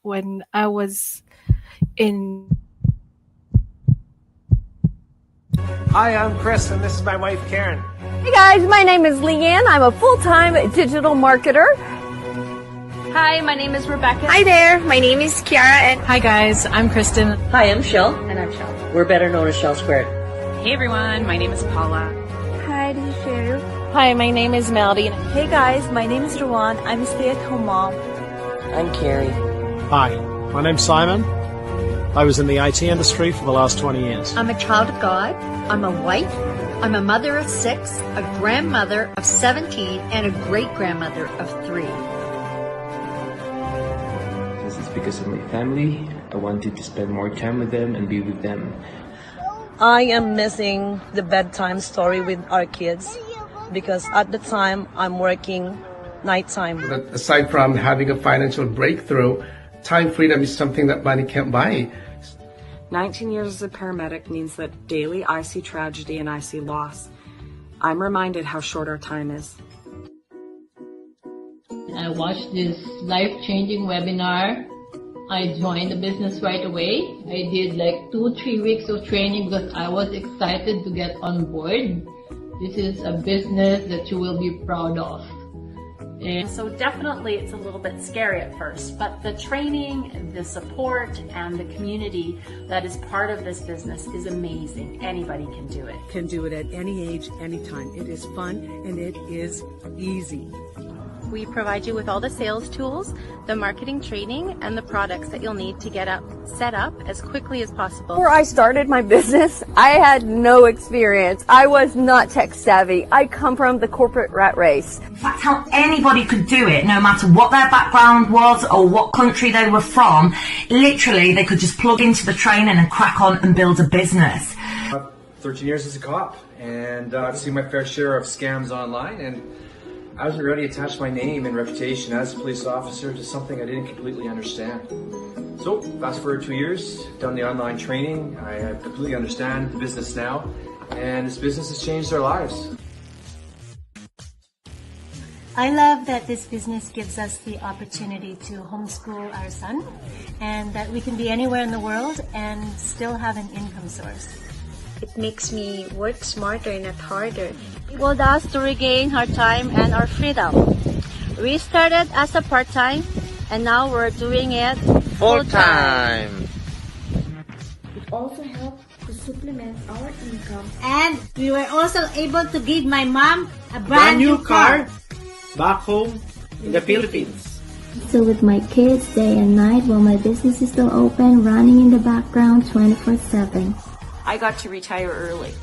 when I was in. Hi, I'm Chris, and this is my wife, Karen. Hey guys, my name is Leanne. I'm a full-time digital marketer. Hi, my name is Rebecca. Hi there, my name is Kiara. And hi guys, I'm Kristen. Hi, I'm Shell. And I'm Shell. We're better known as Shell Squared. Hey everyone, my name is Paula. Hi, this is Cheryl. Hi, my name is Melody. Hey guys, my name is Rowan. I'm a stay-at-home mom. I'm Carrie. Hi, my name's Simon. I was in the IT industry for the last 20 years. I'm a child of God. I'm a wife. I'm a mother of 6, a grandmother of 17, and a great-grandmother of 3. This is because of my family. I wanted to spend more time with them and be with them. I am missing the bedtime story with our kids because at the time I'm working nighttime. But aside from having a financial breakthrough, time freedom is something that money can't buy. 19 years as a paramedic means that daily I see tragedy and I see loss. I'm reminded how short our time is. I watched this life-changing webinar. I joined the business right away. I did like 2-3 weeks of training because I was excited to get on board. This is a business that you will be proud of. So definitely it's a little bit scary at first, but the training, the support, and the community that is part of this business is amazing. Anybody can do it. Can do it at any age, anytime. It is fun and it is easy. We provide you with all the sales tools, the marketing training, and the products that you'll need to get set up as quickly as possible. Before I started my business, I had no experience. I was not tech savvy. I come from the corporate rat race. That's how anybody could do it, no matter what their background was or what country they were from. Literally, they could just plug into the training and crack on and build a business. I've 13 years as a cop, and I've seen my fair share of scams online, and I was already attached my name and reputation as a police officer to something I didn't completely understand. So, fast forward 2 years, done the online training, I completely understand the business now, and this business has changed our lives. I love that this business gives us the opportunity to homeschool our son, and that we can be anywhere in the world and still have an income source. It makes me work smarter, not harder. It enabled us to regain our time and our freedom. We started as a part-time, and now we're doing it full-time. It also helped to supplement our income. And we were also able to give my mom a brand new car back home in the Philippines. So with my kids day and night while my business is still open, running in the background 24/7. I got to retire early.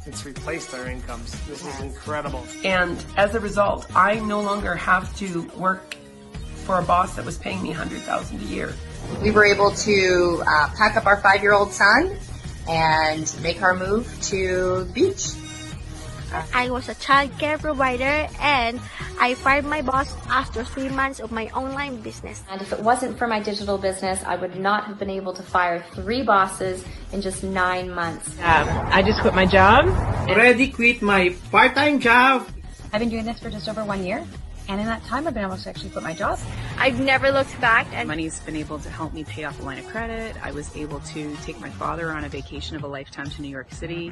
It's replaced our incomes. This is incredible. And as a result, I no longer have to work for a boss that was paying me $100,000 a year. We were able to pack up our 5-year-old son and make our move to the beach. I was a child care provider, and I fired my boss after 3 months of my online business. And if it wasn't for my digital business, I would not have been able to fire 3 bosses in just 9 months. I just quit my job. Already quit my part-time job. I've been doing this for just over 1 year. And in that time, I've been able to actually quit my job. I've never looked back. And money's been able to help me pay off a line of credit. I was able to take my father on a vacation of a lifetime to New York City,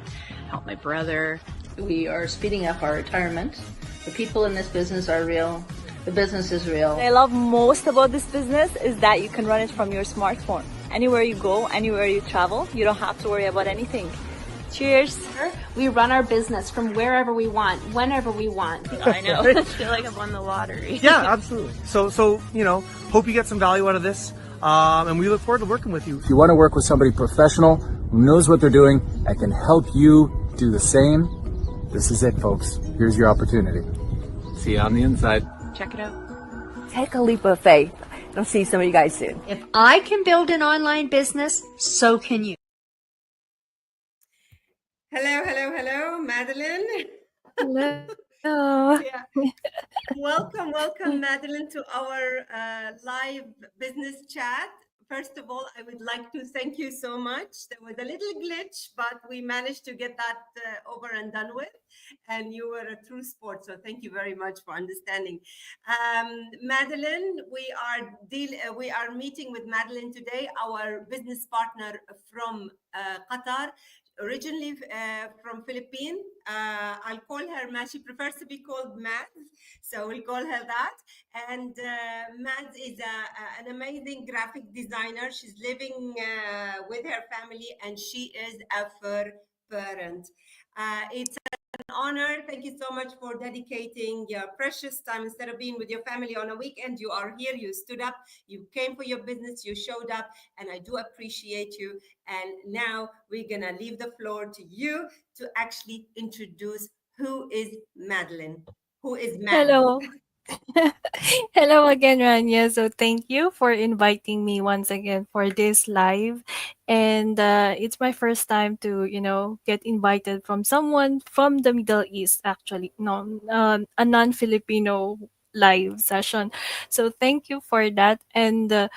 help my brother. We are speeding up our retirement. The people in this business are real. The business is real. What I love most about this business is that you can run it from your smartphone. Anywhere you go, anywhere you travel, you don't have to worry about anything. Cheers. We run our business from wherever we want, whenever we want. I know. I feel like I've won the lottery. Yeah, absolutely. So hope you get some value out of this. And we look forward to working with you. If you want to work with somebody professional who knows what they're doing and can help you do the same, this is it, folks. Here's your opportunity. See you on the inside. Check it out. Take a leap of faith. I'll see some of you guys soon. If I can build an online business, so can you. Hello, Madeline. Hello. Yeah. Welcome, Madeline, to our live business chat. First of all, I would like to thank you so much. There was a little glitch, but we managed to get that over and done with. And you were a true sport, so thank you very much for understanding. Madeline, we are meeting with Madeline today, our business partner from Qatar, originally from Philippines. I'll call her Matt. She prefers to be called Matt, so we'll call her that. And Mads is an amazing graphic designer. She's living with her family and she is a fur parent. It's an honor. Thank you so much for dedicating your precious time. Instead of being with your family on a weekend, you are here, you stood up, you came for your business, you showed up, and I do appreciate you. And now we're going to leave the floor to you to actually introduce who is Madeline, who is Mads. Hello. Hello again, Rania. So thank you for inviting me once again for this live. And it's my first time to, get invited from someone from the Middle East, actually. No, a non-Filipino live session. So thank you for that. And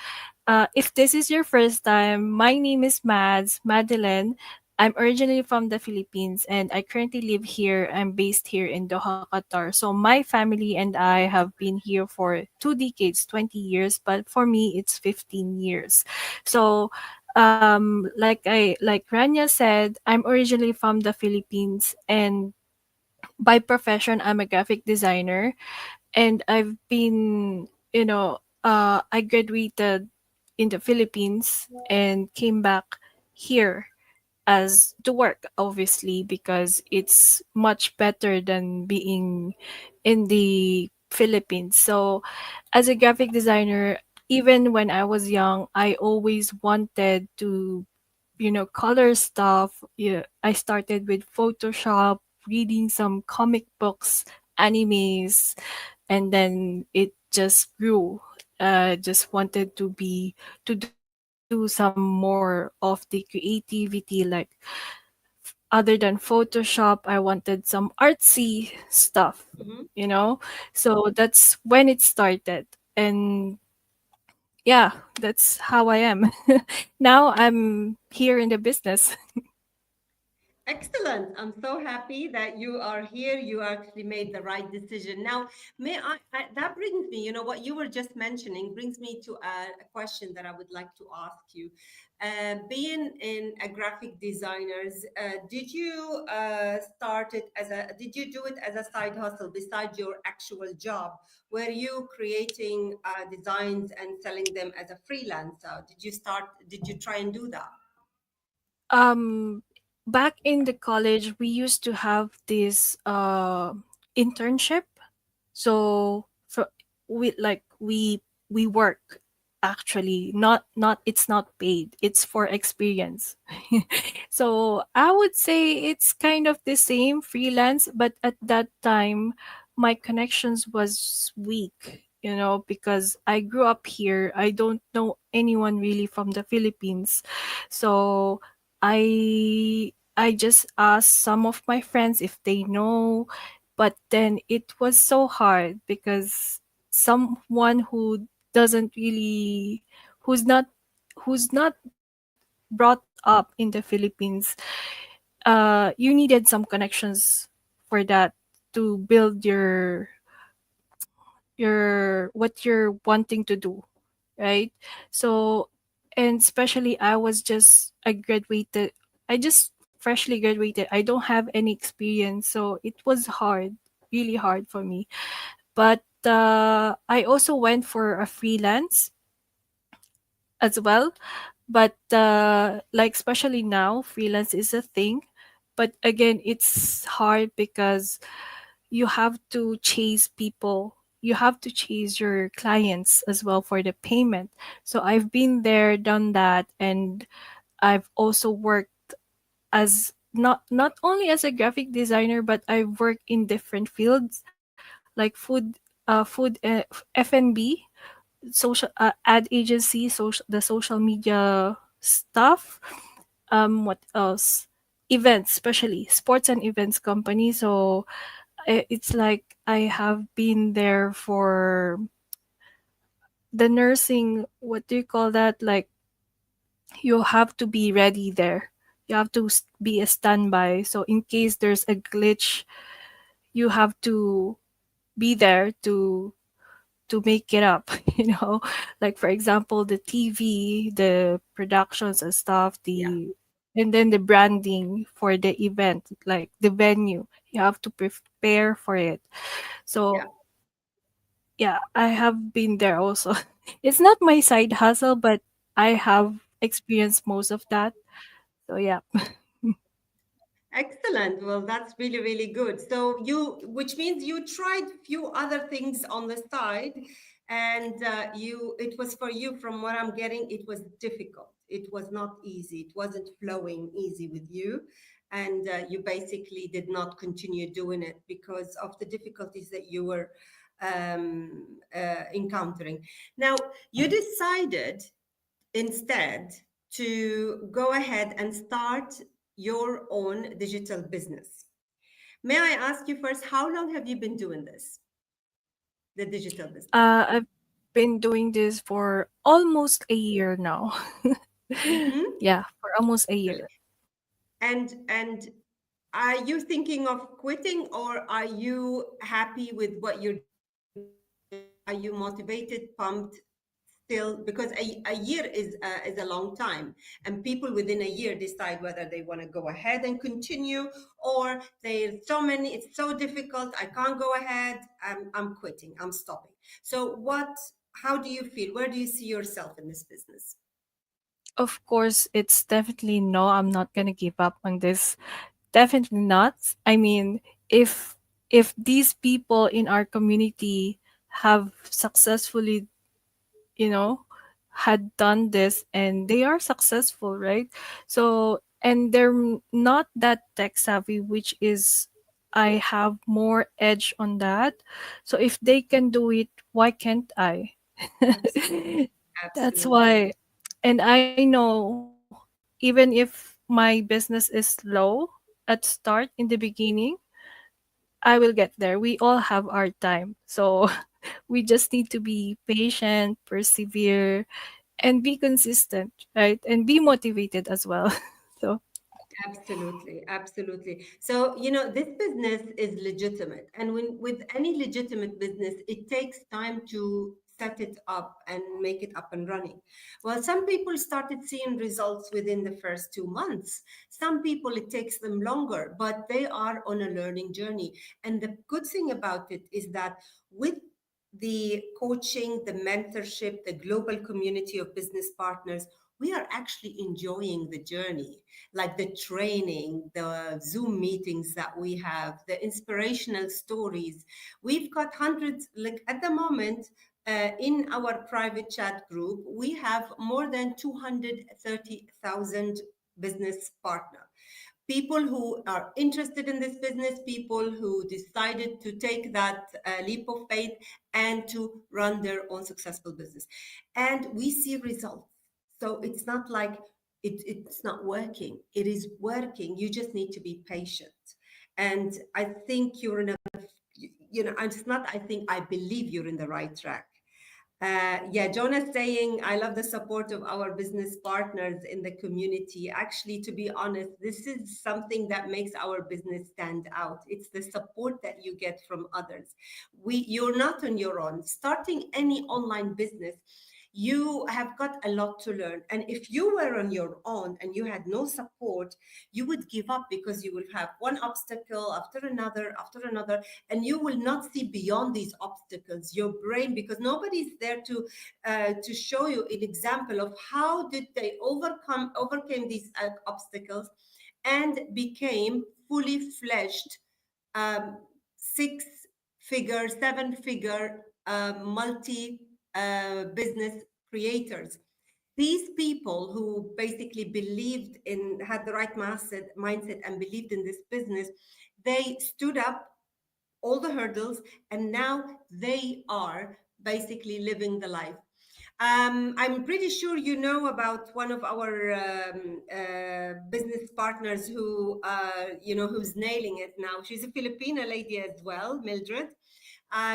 if this is your first time, my name is Madeline. I'm originally from the Philippines and I currently live here. I'm based here in Doha, Qatar. So my family and I have been here for 2 decades, 20 years, but for me it's 15 years. So like Rania said, I'm originally from the Philippines and by profession I'm a graphic designer and I've been, I graduated in the Philippines and came back here as to work, obviously, because it's much better than being in the Philippines. So, as a graphic designer, even when I was young, I always wanted to, color stuff. Yeah, I started with Photoshop, reading some comic books, animes, and then it just grew. Just wanted to do some more of the creativity, like other than Photoshop, I wanted some artsy stuff, Mhm. So that's when it started. And yeah, that's how I am. Now I'm here in the business. Excellent. I'm so happy that you are here. You actually made the right decision. Now, that brings me, what you were just mentioning brings me to a question that I would like to ask you. Being in a graphic designers, did you do it as a side hustle besides your actual job? Were you creating designs and selling them as a freelancer? Did you try and do that? Um, Back in the college, we used to have this internship. So for we work actually, not it's not paid. It's for experience. So I would say it's kind of the same freelance, but at that time my connections was weak, because I grew up here. I don't know anyone really from the Philippines. So I just asked some of my friends if they know, but then it was so hard because someone who doesn't really who's not brought up in the Philippines, you needed some connections for that to build your what you're wanting to do, right? So, and especially I just freshly graduated. I don't have any experience, so it was hard, really hard for me. But I also went for a freelance as well. But like especially now, freelance is a thing. But again, it's hard because you have to chase people. You have to chase your clients as well for the payment. So I've been there, done that, and I've also worked as not only as a graphic designer, but I've worked in different fields like F&B, social ad agency, the social media stuff. What else? Events, especially sports and events company. So it's like I have been there for the nursing. What do you call that? Like you have to be ready there. You have to be a standby. So in case there's a glitch, you have to be there to make it up. Like for example, the TV, the productions and stuff, the and then the branding for the event, like the venue. You have to prepare for it. So yeah, I have been there also. It's not my side hustle, but I have experienced most of that. So yeah. Excellent. Well, that's really, really good. So which means you tried a few other things on the side, and it was for you, from what I'm getting, it was difficult. It was not easy. It wasn't flowing easy with you. And you basically did not continue doing it because of the difficulties that you were encountering. Now, you decided instead to go ahead and start your own digital business. May I ask you first, how long have you been doing this, the digital business? I've been doing this for almost a year now. Mm-hmm. Yeah, for almost a year. And are you thinking of quitting, or are you happy with what you're doing? Are you motivated, pumped still? Because a year is a long time, and people within a year decide whether they want to go ahead and continue, or there's so many, it's so difficult, I can't go ahead, I'm quitting, I'm stopping. So how do you feel? Where do you see yourself in this business? Of course, it's definitely no, I'm not gonna give up on this. Definitely not. I mean, if if these people in our community have successfully, you know, had done this and they are successful, right? So, and they're not that tech savvy, which is I have more edge on that. So if they can do it, why can't I? Absolutely. That's Absolutely. why. And I know even if my business is slow at start in the beginning, I will get there. We all have our time. So we just need to be patient, persevere, and be consistent, right? And be motivated as well. So Absolutely, absolutely. So, this business is legitimate. And with any legitimate business, it takes time to set it up and make it up and running. Well, some people started seeing results within the first 2 months. Some people, it takes them longer, but they are on a learning journey. And the good thing about it is that with the coaching, the mentorship, the global community of business partners, we are actually enjoying the journey, like the training, the Zoom meetings that we have, the inspirational stories. We've got hundreds, like at the moment, in our private chat group, we have more than 230,000 business partners, people who are interested in this business, people who decided to take that leap of faith and to run their own successful business. And we see results. So it's not like it's not working. It is working. You just need to be patient. And I think you're in a, it's not, I think, I believe you're in the right track. Yeah, Jonah's saying, I love the support of our business partners in the community. Actually, to be honest, this is something that makes our business stand out. It's the support that you get from others. You're not on your own. Starting any online business, you have got a lot to learn. And if you were on your own and you had no support, you would give up, because you will have one obstacle after another, and you will not see beyond these obstacles. Your brain, because nobody's there to show you an example of how did they overcame these obstacles and became fully fledged, um, 6-figure, 7-figure, multi business creators. These people who basically had the right mindset and believed in this business, they stood up all the hurdles, and now they are basically living the life. I'm pretty sure you know about one of our business partners who's nailing it now. She's a Filipina lady as well, Mildred.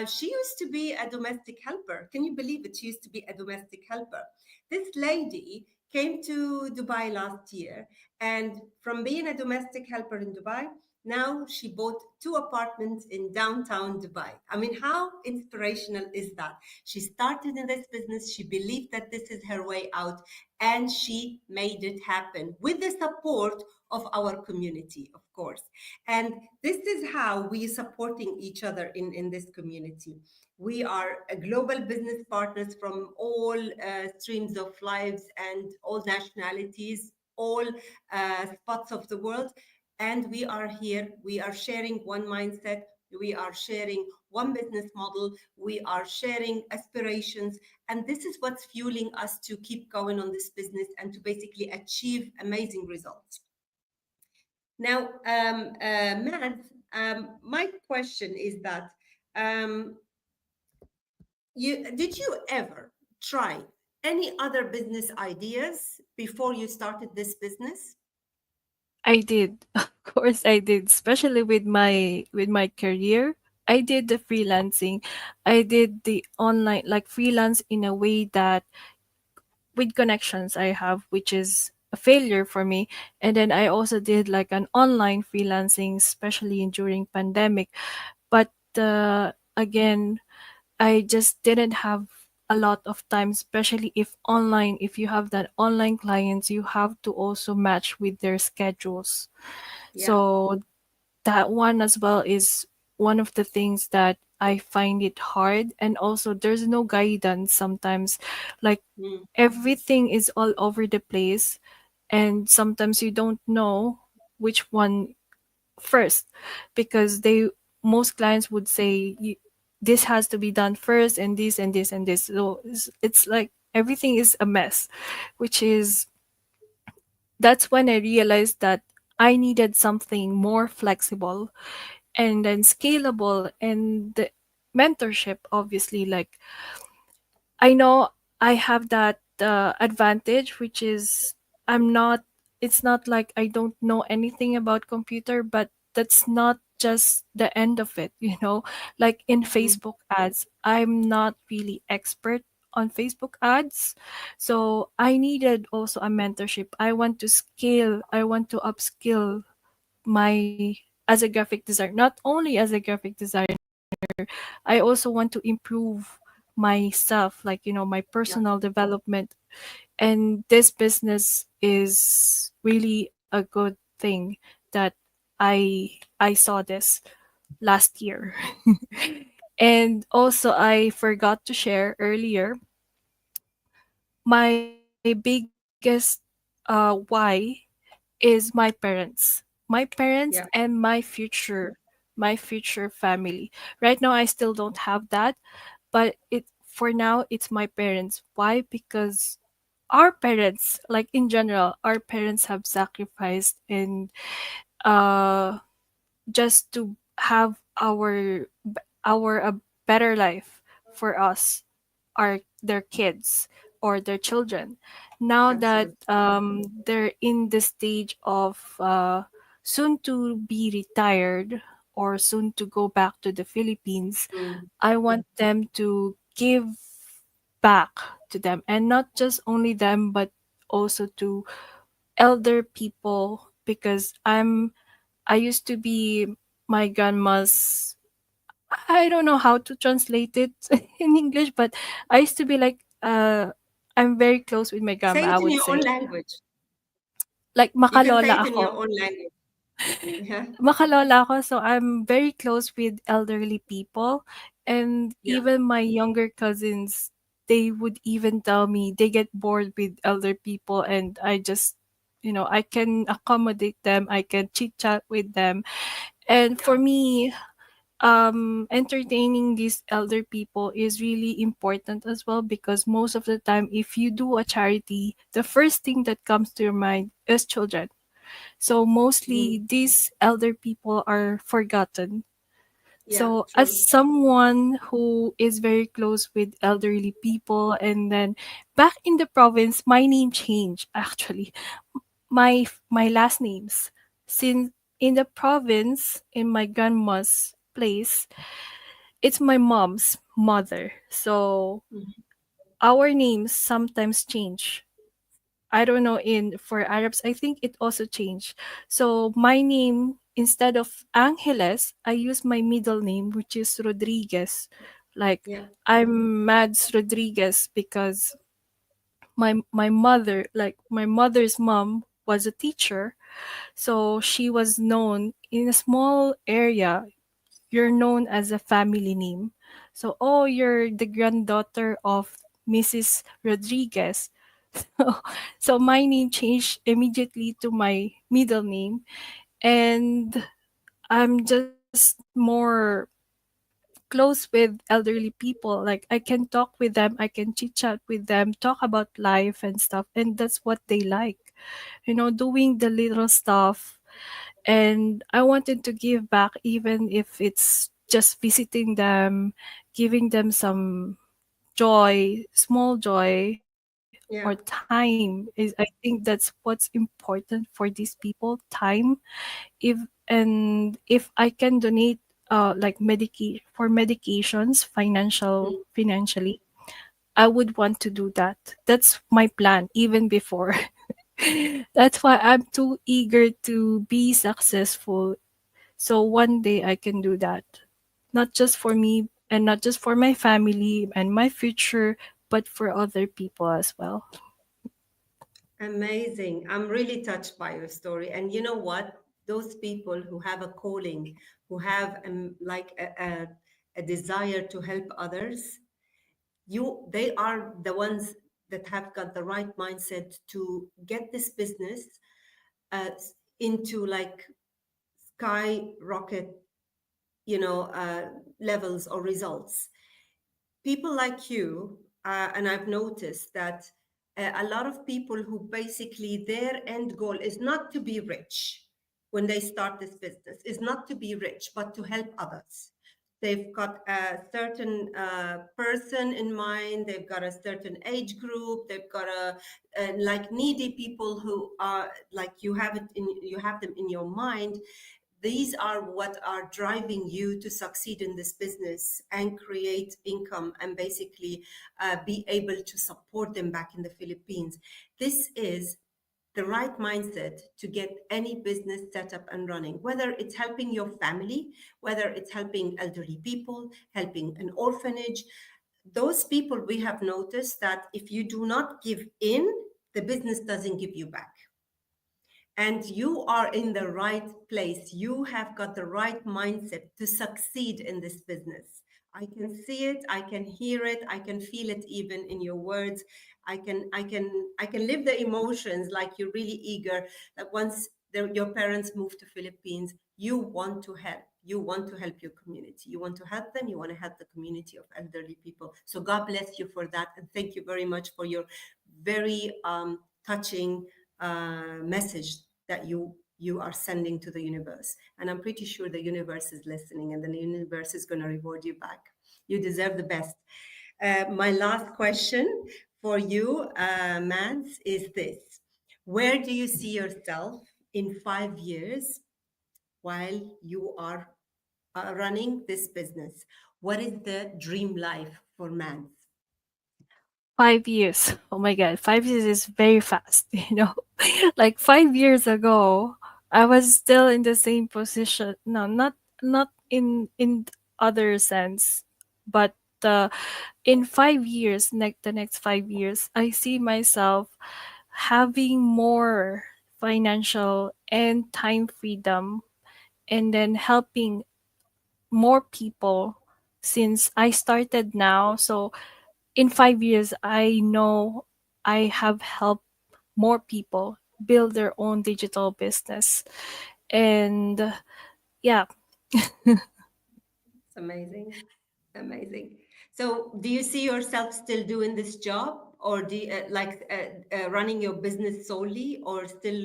She used to be a domestic helper. Can you believe it? She used to be a domestic helper. This lady came to Dubai last year. And from being a domestic helper in Dubai, now she bought 2 apartments in downtown Dubai. I mean, how inspirational is that? She started in this business, she believed that this is her way out, and she made it happen with the support of our community, of course. And this is how we supporting each other in this community. We are a global business partners from all streams of lives and all nationalities, all spots of the world. And we are here, we are sharing one mindset, we are sharing one business model, we are sharing aspirations. And this is what's fueling us to keep going on this business and to basically achieve amazing results. Now, Mads, my question is that um, did you ever try any other business ideas before you started this business? I did. Of course I did, especially with my career. I did the freelancing. I did the online like freelance in a way that with connections I have, which is a failure for me. And then I also did like an online freelancing, especially during pandemic. But again, I just didn't have a lot of time, especially if online, if you have that online clients, you have to also match with their schedules. Yeah. So that one as well is one of the things that I find it hard. And also there's no guidance sometimes. Like Mm. everything is all over the place, and sometimes you don't know which one first, because they most clients would say this has to be done first, and this and this and this. So it's like everything is a mess, which is that's when I realized that I needed something more flexible and then scalable, and the mentorship obviously. Like I know I have that advantage, which is I'm not. It's not like I don't know anything about computer, but that's not just the end of it. You know, like in Mm. Facebook ads, I'm not really expert on Facebook ads, so I needed also a mentorship. I want to scale. I want to upskill my as a graphic designer, not only as a graphic designer, I also want to improve myself, like, you know, my Yeah. personal development. And this business is really a good thing that I saw this last year. And also I forgot to share earlier, my biggest why is my parents. My parents Yeah. and my future family. Right now I still don't have that, but it for now it's my parents. Why? Because our parents, like in general, our parents have sacrificed and uh just to have our a better life for us, our their kids or their children. Now that Absolutely. they're in the stage of soon to be retired or soon to go back to the Philippines, Mm. I want them to give back to them, and not just only them but also to elder people, because I used to be my grandma's, I don't know how to translate it in English, but I used to be like I'm very close with my Say grandma, I it in would your own say. language. Like You can say makalola it in your ako. own language. Yeah. Makalola ako, so I'm very close with elderly people. And Yeah. even my younger cousins, they would even tell me they get bored with elder people, and I just, you know, I can accommodate them, I can chit chat with them. And Yeah. for me, entertaining these elder people is really important as well, because most of the time if you do a charity, the first thing that comes to your mind is children. So Mm. mostly these elder people are forgotten. Yeah. So as True. someone who is very close with elderly people, and then back in the province, my name changed actually. My last names, since in the province, in my grandma's place, it's my mom's mother. So Mhm. our names sometimes change. I don't know, in for Arabs, I think it also changed. So my name, instead of Angeles, I use my middle name, which is Rodriguez. Like, Yeah. I'm Mads Rodriguez because my mother's mom was a teacher, so she was known in a small area. You're known as a family name. So, oh, you're the granddaughter of Mrs. Rodriguez. So, so my name changed immediately to my middle name, and I'm just more close with elderly people. Like, I can talk with them, I can chit chat with them, talk about life and stuff, and that's what they like. Doing the little stuff. And I wanted to give back, even if it's just visiting them, giving them some joy, small joy or Yeah. time. Is I think that's what's important for these people, time. If I can donate like for medications, financially, I would want to do that. That's my plan even before. That's why I'm too eager to be successful. So one day I can do that. Not just for me and not just for my family and my future, but for other people as well. Amazing. I'm really touched by your story. And you know what? Those people who have a calling, who have like a desire to help others, they are the ones that have got the right mindset to get this business uh, into like skyrocket, levels or results. People like you, and I've noticed that a lot of people who basically their end goal is not to be rich when they start this business, is not to be rich, but to help others. They've got a certain person in mind, they've got a certain age group, they've got like needy people who are like you have them in your mind. These are what are driving you to succeed in this business and create income and basically be able to support them back in the Philippines. This is the right mindset to get any business set up and running, whether it's helping your family, whether it's helping elderly people, helping an orphanage. Those people, we have noticed that if you do not give in, the business doesn't give you back. And you are in the right place. You have got the right mindset to succeed in this business. I can see it, I can hear it, I can feel it even in your words. I can live the emotions, like you're really eager that once your parents move to Philippines, you want to help. You want to help your community. You want to help them. You want to help the community of elderly people. So God bless you for that, and thank you very much for your very touching message that you are sending to the universe. And I'm pretty sure the universe is listening, and the universe is going to reward you back. You deserve the best. My last question for you, Mads, is this: where do you see yourself in 5 years while you are running this business? What is the dream life for Mads? 5 years. Oh my God, 5 years is very fast. Like 5 years ago, I was still in the same position. No, not in other sense, but in 5 years, the next 5 years, I see myself having more financial and time freedom, and then helping more people since I started now. So in 5 years, I know I have helped more people build their own digital business. And yeah. It's amazing. Amazing. So, do you see yourself still doing this job, or do you, running your business solely, or still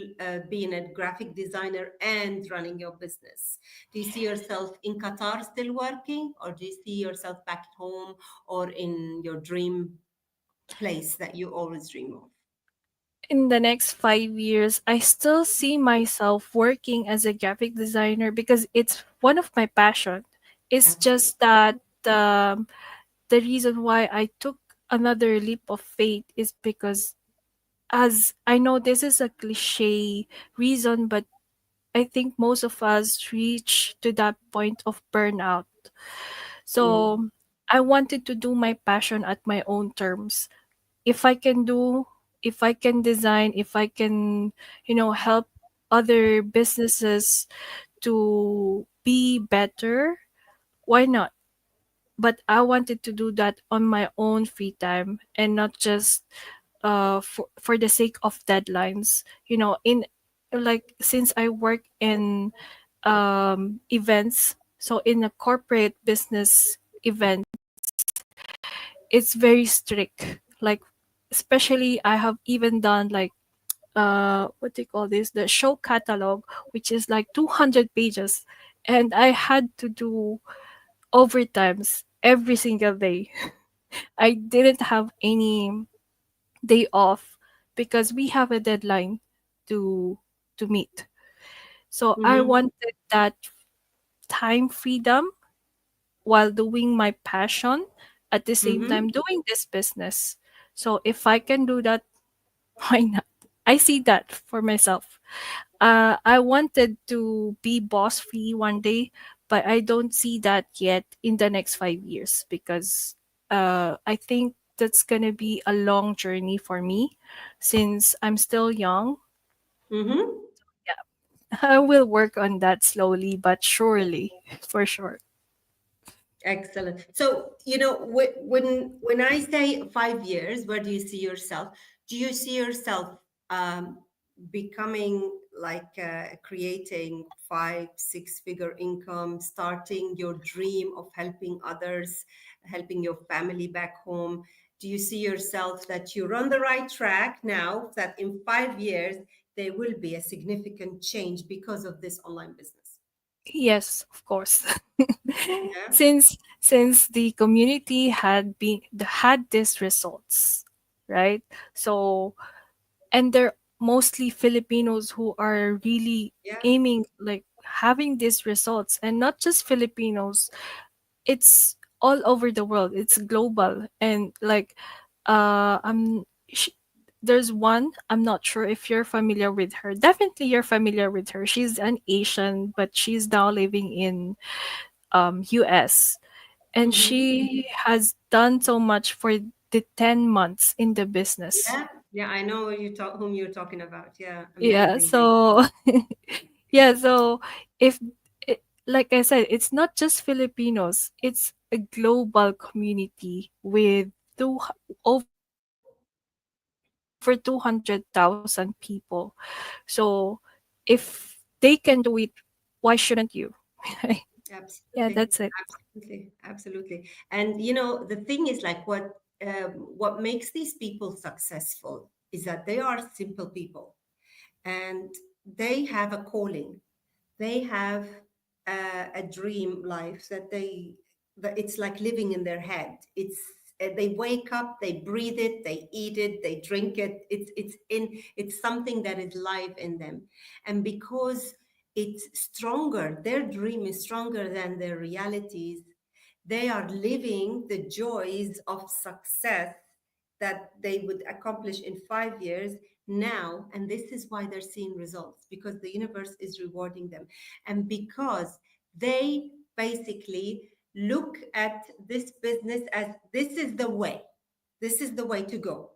being a graphic designer and running your business? Do you see yourself in Qatar still working, or do you see yourself back home or in your dream place that you always dream of? In the next 5 years, I still see myself working as a graphic designer because it's one of my passion. It's Absolutely. just that the reason why I took another leap of faith is because as I know this is a cliche reason, but I think most of us reach to that point of burnout. Mm. So I wanted to do my passion at my own terms. If I can do, if I can design, if I can, help other businesses to be better, why not? But I wanted to do that on my own free time and not just for the sake of deadlines. In like since I work in events, so in a corporate business event, it's very strict. Like especially I have even done like what do you call this, the show catalog, which is like 200 pages, and I had to do overtimes every single day. I didn't have any day off because we have a deadline to meet. So I Mm-hmm. wanted that time freedom while doing my passion at the same Mm-hmm. time doing this business. So if I can do that, why not? I see that for myself. I wanted to be boss free one day, but I don't see that yet in the next 5 years because I think that's gonna be a long journey for me since I'm still young. Mm-hmm. Yeah, I will work on that slowly but surely, for sure. Excellent. So, when I say 5 years, where do you see yourself? Do you see yourself um, becoming like creating five, six-figure income, starting your dream of helping others, helping your family back home? Do you see yourself that you're on the right track now, that in 5 years there will be a significant change because of this online business? Yes, of course. Yeah. Since the community had these results, right? So and they're mostly Filipinos who are really Yeah. aiming like having these results, and not just Filipinos, it's all over the world, it's global. And like sh- there's one, I'm not sure if you're familiar with her. Definitely you're familiar with her. She's an Asian, but she's now living in US, and Mm-hmm. she has done so much for the 10 months in the business. Yeah, yeah, I know whom you're talking about. Yeah, Yeah, amazing. so yeah, so if like I said, it's not just Filipinos, it's a global community with over 200,000 people. So if they can do it, why shouldn't you? Yeah, that's it. Absolutely, absolutely, absolutely. And the thing is, like, what makes these people successful is that they are simple people, and they have a calling. They have a dream life that it's like living in their head. They wake up, they breathe it, they eat it, they drink it. It's something that is live in them, and because it's stronger, their dream is stronger than their realities. They are living the joys of success that they would accomplish in 5 years now. And this is why they're seeing results, because the universe is rewarding them. And because they basically look at this business as this is the way, this is the way to go.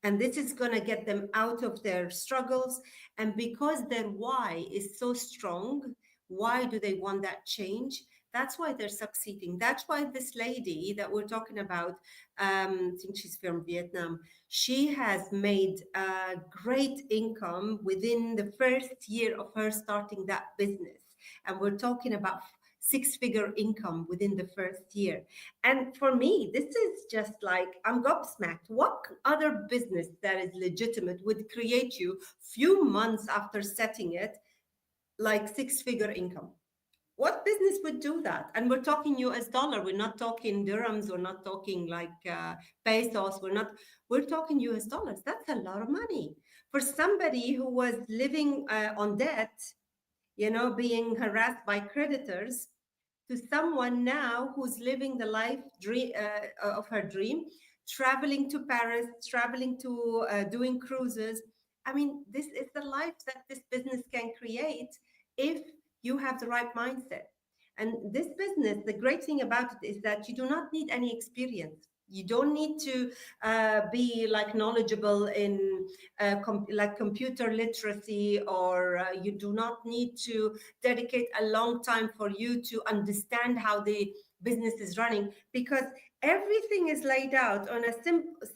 And this is going to get them out of their struggles. And because their why is so strong, why do they want that change? That's why they're succeeding. That's why this lady that we're talking about, I think she's from Vietnam, she has made a great income within the first year of her starting that business. And we're talking about six-figure income within the first year. And for me, this is just like, I'm gobsmacked. What other business that is legitimate would create you few months after setting it like six-figure income? What business would do that? And we're talking US dollar. We're not talking dirhams. We're not talking like pesos. We're talking US dollars. That's a lot of money for somebody who was living on debt, being harassed by creditors, to someone now who's living the life dream of her dream, traveling to Paris, traveling to doing cruises. I mean, this is the life that this business can create if you have the right mindset. And this business, the great thing about it is that you do not need any experience. You don't need to be like knowledgeable in like computer literacy, or you do not need to dedicate a long time for you to understand how the business is running, because everything is laid out on a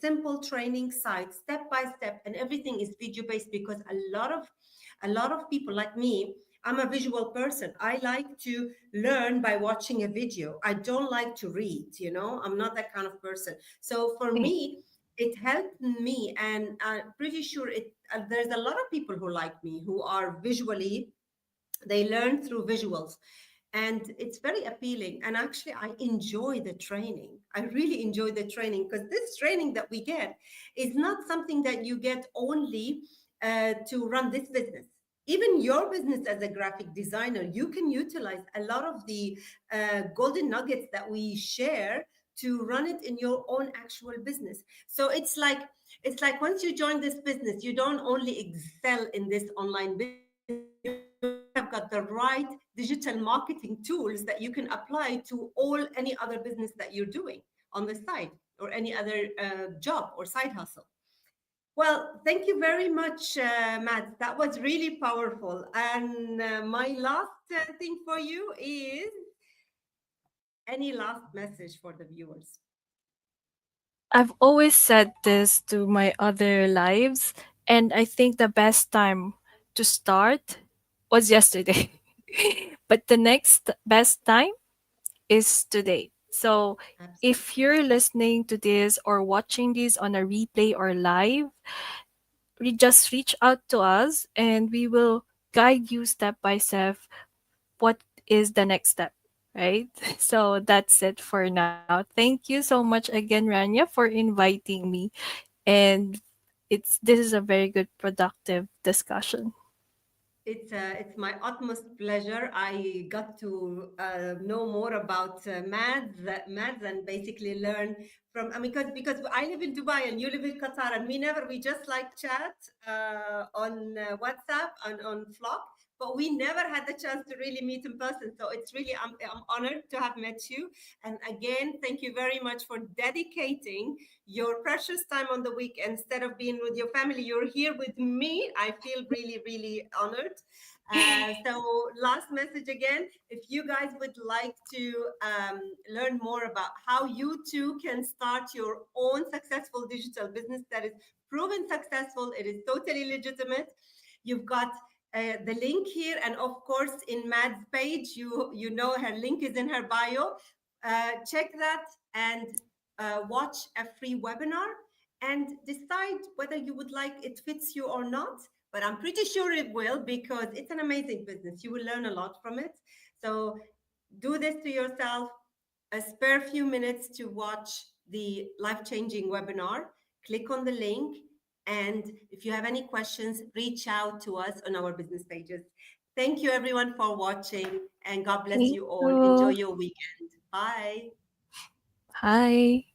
simple training site, step by step, and everything is video based, because a lot of people like me, I'm a visual person. I like to learn by watching a video. I don't like to read, I'm not that kind of person. So for me, it helped me, and I'm pretty sure there's a lot of people who like me, who are visually, they learn through visuals, and it's very appealing. And actually, I enjoy the training. I really enjoy the training, because this training that we get is not something that you get only to run this business. Even your business as a graphic designer, you can utilize a lot of the golden nuggets that we share to run it in your own actual business. So it's like once you join this business, you don't only excel in this online business, you have got the right digital marketing tools that you can apply to any other business that you're doing on the side, or any other job or side hustle. Well, thank you very much, Matt. That was really powerful. And my last thing for you is, any last message for the viewers? I've always said this to my other lives, and I think the best time to start was yesterday. But the next best time is today. So if you're listening to this or watching this on a replay or live, just reach out to us and we will guide you step by step what is the next step, right? So that's it for now. Thank you so much again, Rania, for inviting me. And this is a very good productive discussion. It's my utmost pleasure. I got to know more about maths, and basically learn from. I mean, because I live in Dubai and you live in Qatar, and we just like chat on WhatsApp and on Flock, but we never had the chance to really meet in person. So it's really, I'm honored to have met you. And again, thank you very much for dedicating your precious time on the week. Instead of being with your family, you're here with me. I feel really, really honored. So last message again, if you guys would like to learn more about how you too can start your own successful digital business that is proven successful, it is totally legitimate, you've got the link here, and of course in Mad's page, you know her link is in her bio. Check that and watch a free webinar and decide whether you would like it fits you or not. But I'm pretty sure it will, because it's an amazing business. You will learn a lot from it. So do this to yourself. A spare few minutes to watch the life-changing webinar. Click on the link. And if you have any questions, reach out to us on our business pages. Thank you everyone for watching, and God bless Thank you all. Enjoy you. your weekend. Bye. Hi.